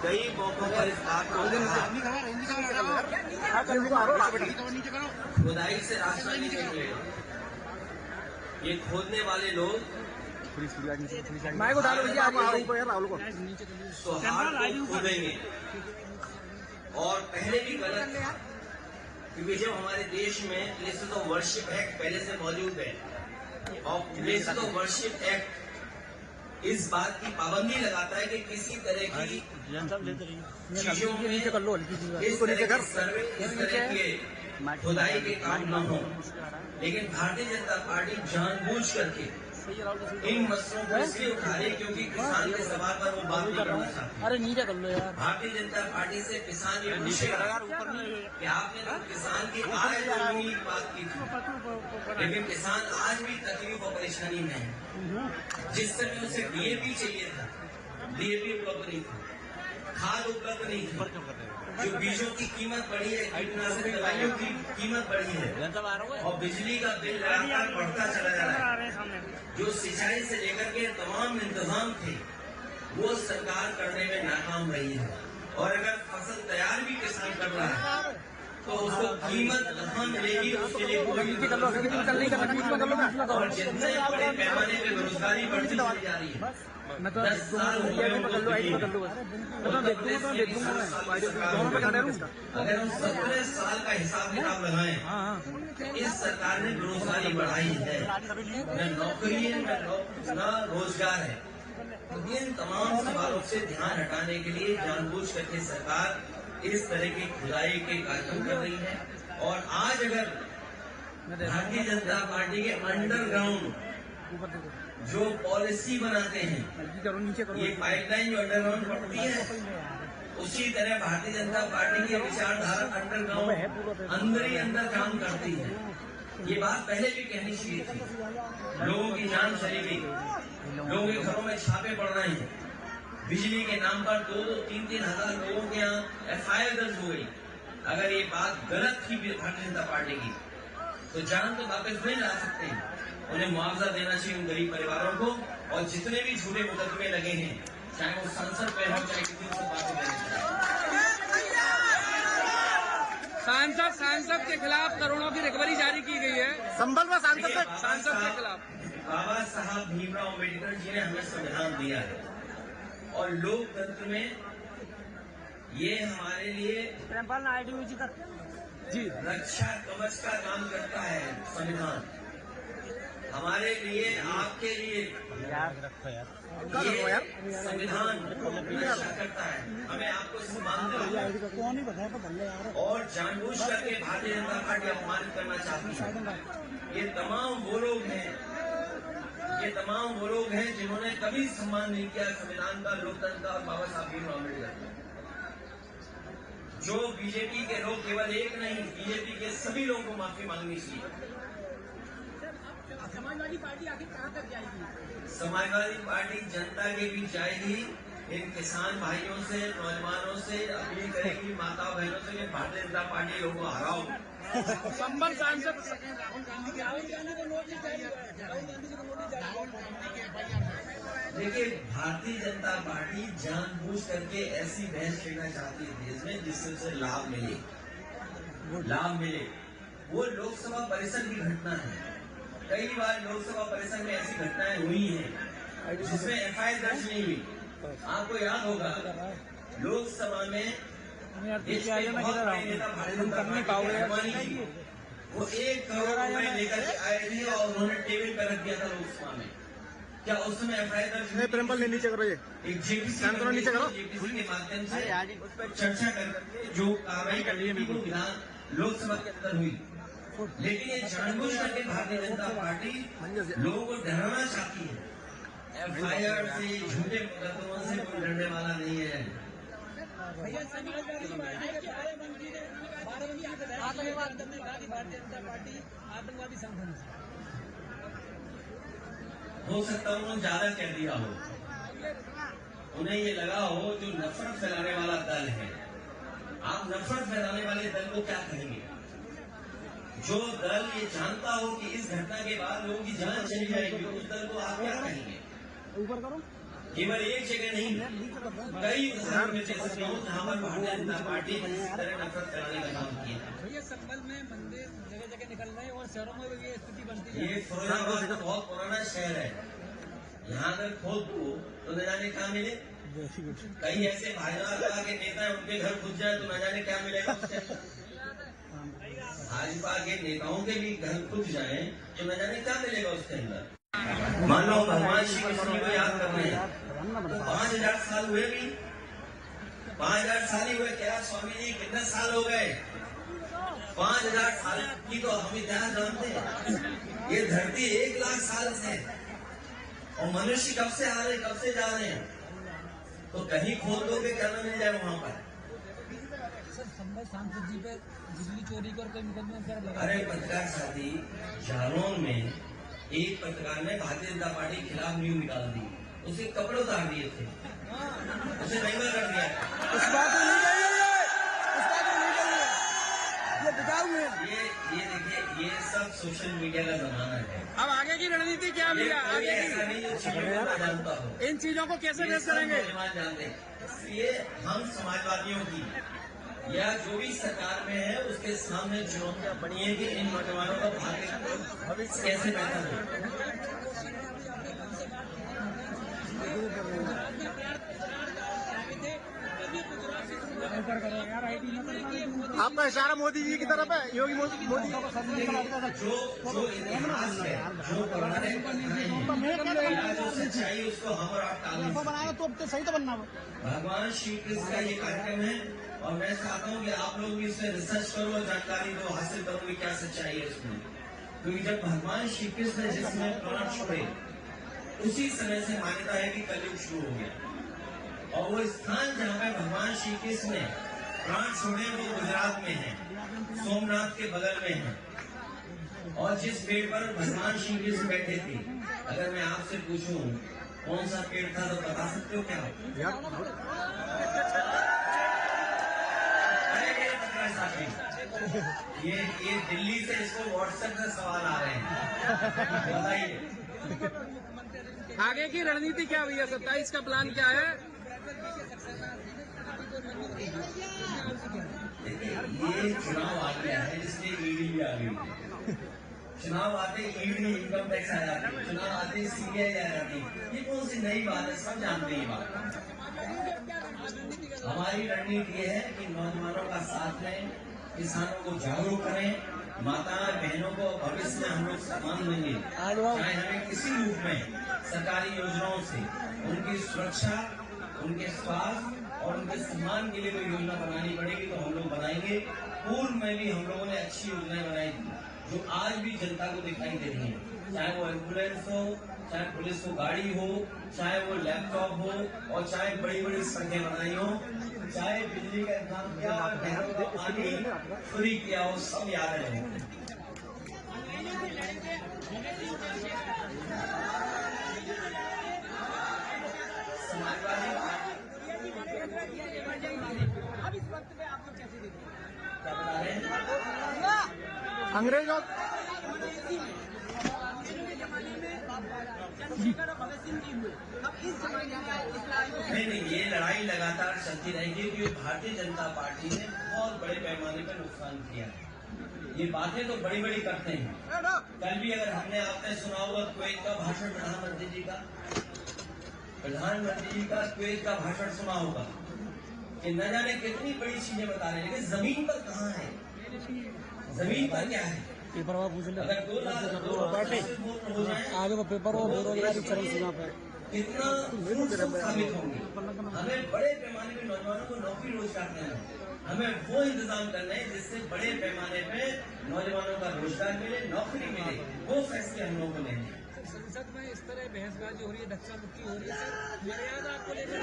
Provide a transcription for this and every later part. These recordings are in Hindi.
कई मौकों पर इस बात को खुदाई से रास्ता नहीं निकलेगा। ये खोदने वाले लोग सौहार्द को खोदेंगे। और पहले भी गलत था, क्योंकि जब हमारे देश में प्लेसेस ऑफ वर्शिप एक्ट पहले से मौजूद है और प्लेसेस ऑफ वर्शिप एक्ट इस बात की पाबंदी लगाता है कि किसी तरह की चीजों में इस तरह के खुदाई के काम न हो। लेकिन भारतीय जनता पार्टी जानबूझ करके इन मसलों को इसलिए उठा रही क्योंकि किसान के सवाल पर वो बात नहीं करना चाहती। अरे नीचे कर लो यार। भारतीय जनता पार्टी से किसान ये पूछेगा कि आपने तो किसान की आय बढ़ाने की बात की थी, लेकिन किसान आज भी तकलीफ और परेशानी में है। जिस समय उसे डीएपी चाहिए था, डीएपी उपलब्ध नहीं था, खाद उपलब्ध नहीं थी, जो बीजों की कीमत बढ़ी है, कीटनाशक दवाइयों की कीमत बढ़ी है और बिजली का बिल लगातार बढ़ता चला जा रहा है। जो सिंचाई से लेकर के तमाम इंतजाम थे वो सरकार करने में नाकाम रही है। और अगर फसल तैयार भी किसान कर रहा है तो उसको कीमत कहाँ मिलेगी, उसके लिए और जितने बड़े पैमाने पर बेरोजगारी बढ़ती चली जा रही है। 10 साल हो गए अगर हम 17 साल का हिसाब किताब लगाएं, इस सरकार ने बेरोजगारी बढ़ाई है, न नौकरी है न रोजगार है। तो इन तमाम सवालों से ध्यान हटाने के लिए जानबूझ करके सरकार इस तरह की खुदाई के कार्यक्रम कर रही है। और आज अगर भारतीय जनता पार्टी के अंडरग्राउंड जो पॉलिसी बनाते हैं, ये पाइपलाइन जो अंडरग्राउंड बढ़ती है, उसी तरह भारतीय जनता पार्टी की विचारधारा अंडरग्राउंड अंदर ही अंदर काम करती है। ये बात पहले भी कहनी चाहिए थी। लोगों की जान चली गई, लोगों के घरों में छापे पड़ रहे हैं, बिजली के नाम पर 2-3 हजार लोगों के यहाँ एफआईआर दर्ज हो गई। अगर ये बात गलत थी भारतीय जनता पार्टी की तो जान तो वापस नहीं ला सकते हैं। उन्हें मुआवजा देना चाहिए उन गरीब परिवारों को। और जितने भी झूठे मुकदमे लगे हैं, चाहे वो संसद पे हो चाहे किसी से बातें सांसद के खिलाफ करोड़ों की रिकवरी जारी की गई है। संभल में सांसद के खिलाफ बाबा साहब भीमराव अम्बेडकर जी ने हमें संविधान दिया है और लोकतंत्र में ये हमारे लिए रक्षा कवच का काम करता है। संविधान हमारे लिए, आपके लिए ये संविधान रक्षा करता है। हमें आपको सम्मान देना और जानबूझ करके भारतीय जनता पार्टी अपमानित करना चाहती है। ये तमाम वो लोग हैं जिन्होंने कभी सम्मान नहीं किया संविधान का, लोकतंत्र का और बाबा साहब भीमराव अम्बेडकर का। जो बीजेपी के लोग, केवल एक नहीं, बीजेपी के सभी लोगों को माफी मांगनी चाहिए। समाजवादी पार्टी आखिर कहाँ तक जाएगी? समाजवादी पार्टी जनता के बीच जाएगी। इन किसान भाइयों से, नौजवानों से अपील करेगी, माता बहनों से, भारतीय जनता पार्टी लोगों को हराओ। संबल सांसद देखिए, भारतीय जनता पार्टी जानबूझ करके ऐसी बहस छेड़ना चाहती है देश में जिससे उसे लाभ मिले। वो लोकसभा परिसर की घटना है। कई बार लोकसभा परिसर में ऐसी घटनाएं हुई हैं जिसमें एफआईआर दर्ज नहीं हुई। आपको याद होगा लोकसभा में वो 1 करोड़ रुपए लेकर के आए थे और उन्होंने टेबल पर रख दिया था लोकसभा में। क्या उस समय एफआईआर दर्ज नहीं? प्रेमपाल नीचे करो, एक जेपीसी के माध्यम से चर्चा करके जो कार्रवाई कर रही है विधान लोकसभा के अंदर हुई। लेकिन ये जानबूझ करके भारतीय जनता पार्टी लोगों को डराना चाहती है। एफआईआर से, झूठे मुकदमों से कोई डरने वाला नहीं है। भारतीय जनता पार्टी आतंकवादी संगठन हो सकता है उन्होंने ज्यादा कह दिया हो, उन्हें ये लगा हो जो नफरत फैलाने वाला दल है। आप नफरत फैलाने वाले दल को क्या कहेंगे? जो दल ये जानता हो कि इस घटना के बाद लोगों की जान चली जाएगी, उस दल को आप क्या कहेंगे? केवल एक जगह नहीं, कई उदाहरण में देख सकता हूँ जहाँ पर भारतीय जनता पार्टी ने इस तरह नफरत फैलाने का काम किया। भैया संभल में मंदिर जगह जगह निकल रहे हैं और शहरों में भी ये स्थिति बनती है। ये फिरोजाबाद तो बहुत पुराना शहर है, यहाँ अगर खोद दो तो न जाने क्या मिले। कई ऐसे भाजपा के नेता हैं, उनके घर घुस जाए तो न जाने क्या मिलेगा उसके अंदर। भाजपा के नेताओं के भी घर घुस जाए तो न जाने क्या मिलेगा उसके अंदर। मान लो भगवान श्री कृष्ण को याद कर रहे हैं, 5000 साल हुए भी, 5000 साल ही हुए क्या स्वामी जी, कितने साल हो गए? 5000 साल की तो हम इतिहास जानते हैं। ये धरती 1 लाख साल से, और मनुष्य कब से आ रहे कब से जा रहे हैं, तो कहीं खोद दो के क्या न मिल जाए वहां पर। सर संभल सांसद जी पे बिजली चोरी कर कोई मुकदमा कर लगा। अरे पत्रकार साथी, जालौन में एक पत्रकार ने भारतीय जनता पार्टी के खिलाफ न्यूज निकाल दी, उसे कपड़े उतार दिए थे, उसे नंगा कर दिया। इस बात को नहीं कहिए, इस बात को नहीं कहिए, ये बिगाड़ में। ये देखिए, ये सब सोशल मीडिया का जमाना है। अब आगे की रणनीति क्या भैया? आगे ऐसा नहीं जो चीजों को मैं जानता हूँ, इन चीजों को कैसे फेस करेंगे? जानते हैं, इसलिए हम समाजवादियों की या जो भी सरकार में है उसके सामने चुनौतियां बनी है कि इन नौजवानों का भविष्य कैसे बेहतर हो। आपका इशारा मोदी जी की तरफ है, योगी मोदी। जो इतिहास है, जो पुराने जो सच्चाई, उसको हम और आप टाल नहीं सकते। तो सही तो बनना। भगवान श्री कृष्ण का ये कार्यक्रम है और मैं चाहता हूँ कि आप लोग भी इसमें रिसर्च करो और जानकारी दो, हासिल करो कि क्या सच्चाई है इसमें। क्योंकि जब भगवान श्री कृष्ण ने जिसमें प्राण छोड़े, उसी समय से मान्यता है कि कलयुग शुरू हो गया। और वो स्थान जहाँ पे भगवान श्री कृष्ण ने प्राण छोड़े वो गुजरात में है, सोमनाथ के बगल में है। और जिस पेड़ पर भगवान श्री कृष्ण बैठे थे, अगर मैं आपसे पूछूं कौन सा पेड़ था तो बता सकते हो क्या? ये दिल्ली से इसको व्हाट्सएप में सवाल आ रहे हैं, बताइए आगे की रणनीति क्या भैया? 27 का प्लान क्या है? ये चुनाव आ गया है, इसलिए ईडी भी आ गई। चुनाव आते ईडी, इनकम टैक्स आ जाती है, चुनाव आते सीबीआई आ जाती है। ये कौन सी नई बात है? सब जानते हैं ये बात। हमारी रणनीति ये है कि नौजवानों का साथ लें, किसानों को जागरूक करें, माता बहनों को भविष्य में हम लोग सम्मान देंगे। चाहे हमें किसी रूप में सरकारी योजनाओं से उनकी सुरक्षा, उनके स्वास्थ्य और उनके सम्मान के लिए कोई योजना बनानी पड़ेगी तो हम लोग बनाएंगे। पूर्व में भी हम लोगों ने अच्छी योजनाएं बनाई थी जो आज भी जनता को दिखाई दे रही है, चाहे वो एम्बुलेंस हो, चाहे पुलिस को गाड़ी हो, चाहे वो लैपटॉप हो, और चाहे बड़ी बड़ी सड़कें बनाई हो, चाहे बिजली का इंतजाम किया, नहरों का पानी फ्री किया हो, सब याद है। समाजवादी अब इस वक्त पे आप लोग कैसे देखते हैं? क्या बता रहे हैं? अंग्रेजों नहीं, ये लड़ाई लगातार चलती रहेगी क्योंकि भारतीय जनता पार्टी ने बहुत बड़े पैमाने पर नुकसान किया है। ये बातें तो बड़ी बड़ी करते हैं। कल भी अगर हमने आपने सुना होगा कुवैत का भाषण, प्रधानमंत्री जी का कुवैत का भाषण सुना होगा कि न जाने कितनी बड़ी चीजें बता रहे हैं, लेकिन जमीन पर कहाँ है? जमीन पर क्या है? पेपर पूछ ले, अगर 2 लाख हो जाए आगे वो पेपर और बेरोजगारी चरम सीमा पर कितना साबित होंगे। हमें बड़े पैमाने पे नौजवानों को नौकरी रोजगार देना है, हमें वो इंतजाम करना है जिससे बड़े पैमाने पे नौजवानों का रोजगार मिले, नौकरी मिले। वो फैसले हम लोगों को लेने हैं। संसद में इस तरह बहसबाजी हो रही है, धक्का मुक्की हो रही है, सर मर्यादा आपको लेकर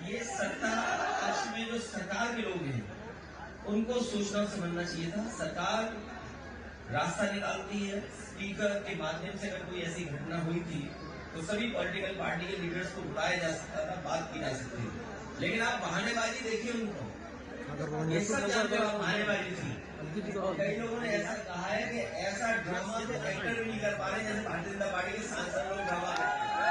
ये सत्ता पक्ष में जो सरकार के लोग हैं उनको सोचना समझना चाहिए था। सरकार रास्ता निकालती है, स्पीकर के माध्यम से अगर कोई ऐसी घटना हुई थी तो सभी पॉलिटिकल पार्टी के लीडर्स को बुलाया जा सकता था, बात की जा सकती थी। लेकिन आप बहानेबाजी देखिए उनको, ये सब जानते हो बहानेबाजी थी। और कई लोगों ने ऐसा कहा है कि ऐसा ड्रामा तो एक्टर भी नहीं कर पा रहे जैसे भारतीय जनता पार्टी के सांसद लोग ड्रामा करते हैं।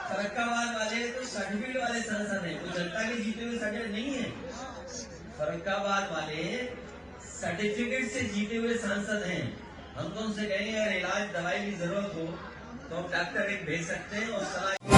फरक्काबाद वाले तो सर्टिफिकेट वाले सांसद हैं, वो जनता के जीते हुए सर्टिफिकेट नहीं है। फरक्काबाद वाले सर्टिफिकेट से जीते हुए सांसद हैं। हम तो उनसे कहेंगे अगर इलाज दवाई की जरूरत हो तो हम डॉक्टर एक भेज सकते हैं और सलाह